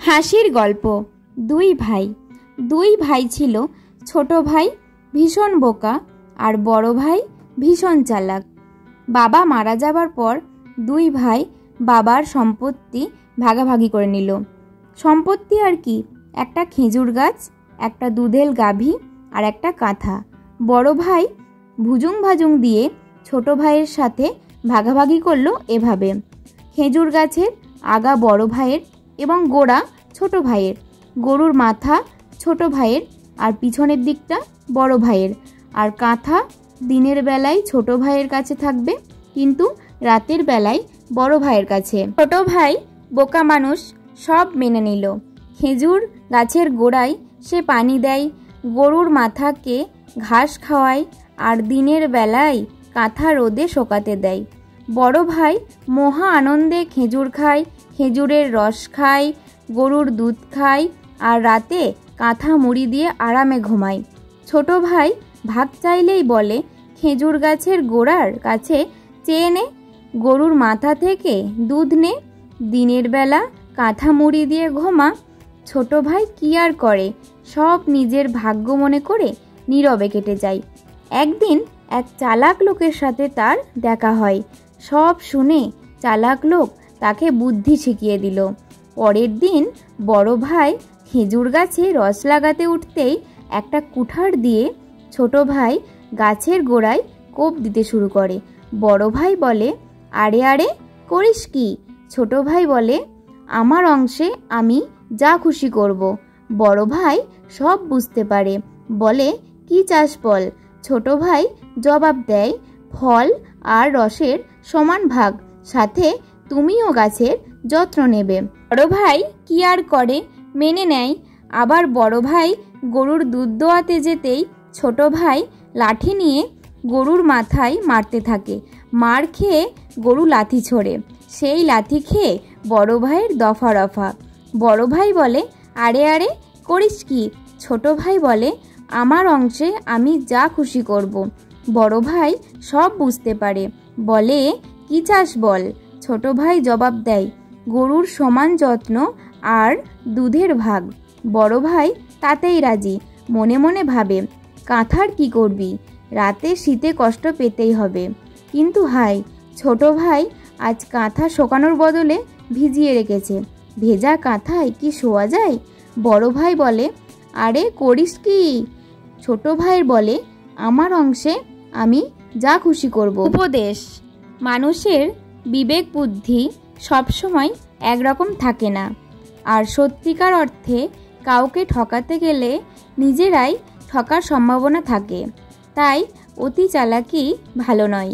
হাসির গল্প। দুই ভাই ছিল। ছোট ভাই ভীষণ বোকা আর বড় ভাই ভীষণ চালাক। বাবা মারা যাবার পর দুই ভাই বাবার সম্পত্তি ভাগাভাগি করে নিল। সম্পত্তি আর কি, একটা খেজুর গাছ, একটা দুধেল গাভী আর একটা কাঁথা। বড় ভাই ভুজুং ভাজুং দিয়ে ছোট ভাইয়ের সাথে ভাগাভাগি করলো এভাবে: খেজুর গাছের আগা বড় ভাইয়ের এবং গোড়া ছোট ভাইয়ের, গরুর মাথা ছোট ভাইয়ের আর পিছনের দিকটা বড় ভাইয়ের, আর কাঁথা দিনের বেলায় ছোট ভাইয়ের কাছে থাকবে, কিন্তু রাতের বেলায় বড় ভাইয়ের কাছে। ছোট ভাই বোকা মানুষ, সব মেনে নিল। খেজুর গাছের গোড়ায় সে পানি দেয়, গরুর মাথাকে ঘাস খাওয়ায় আর দিনের বেলায় কাঁথা রোদে শোকাতে দেয়। বড় ভাই মহা আনন্দে খেজুর খায়, খেজুরের রস খায়, গরুর দুধ খায় আর রাতে কাঁথা মুড়ি দিয়ে আরামে ঘুমায়। ছোট ভাই ভাগ চাইলেই বলে, খেজুর গাছের গোড়ার কাছে চেয়ে নে, গরুর মাথা থেকে দুধ নে, দিনের বেলা কাঁথা মুড়ি দিয়ে ঘুমা। ছোট ভাই কি আর করে, সব নিজের ভাগ্য মনে করে নীরবে কেটে যায়। একদিন এক চালাক লোকের সাথে তার দেখা হয়। সব শুনে চালাক লোক তাকে বুদ্ধি শিখিয়ে দিল। পরের দিন বড় ভাই খেজুর গাছে রস লাগাতে উঠতেই একটা কুঠার দিয়ে ছোট ভাই গাছের গোড়ায় কোপ দিতে শুরু করে। বড় ভাই বলে, আরে আরে করিস কি? ছোট ভাই বলে, আমার অংশে আমি যা খুশি করব। বড় ভাই সব বুঝতে পারে, বলে, কি চাস বল? ছোট ভাই জবাব দেয়, ফল আর রসের সমান ভাগ, সাথে তুমিও গাছের যত্ন নেবে। বড় ভাই কি আর করে, মেনে নেয়। আবার বড় ভাই গরুর দুধ দোয়াতে যেতেই ছোট ভাই লাঠি নিয়ে গরুর মাথায় মারতে থাকে। মার খেয়ে গরু লাথি ছোড়ে, সেই লাথি খেয়ে বড় ভাইয়ের দফা রফা। বড় ভাই বলে, আরে আরে করিস কি? ছোট ভাই বলে, আমার অংশে আমি যা খুশি করব। বড় ভাই সব বুঝতে পারে, বলে, কি চাস বল? ছোট ভাই জবাব দেয়, গরুর সমান যত্ন আর দুধের ভাগ। বড় ভাই তাতেই রাজি, মনে মনে ভাবে, কাঁথার কি করবি? রাতে শীতে কষ্ট পেতেই হবে। কিন্তু হাই, ছোট ভাই আজ কাঁথা শোকানোর বদলে ভিজিয়ে রেখেছে, ভেজা কাঁথায় কি শোয়া যায়? বড় ভাই বলে, আরে করিস কি? ছোট ভাই বলে, আমার অংশে আমি যা খুশি করব। উপদেশ: মানুষের বিবেক বুদ্ধি সবসময় একরকম থাকে না, আর সত্যিকার অর্থে কাউকে ঠকাতে গেলে নিজেরাই ঠকার সম্ভাবনা থাকে। তাই অতি চালাকি ভালো নয়।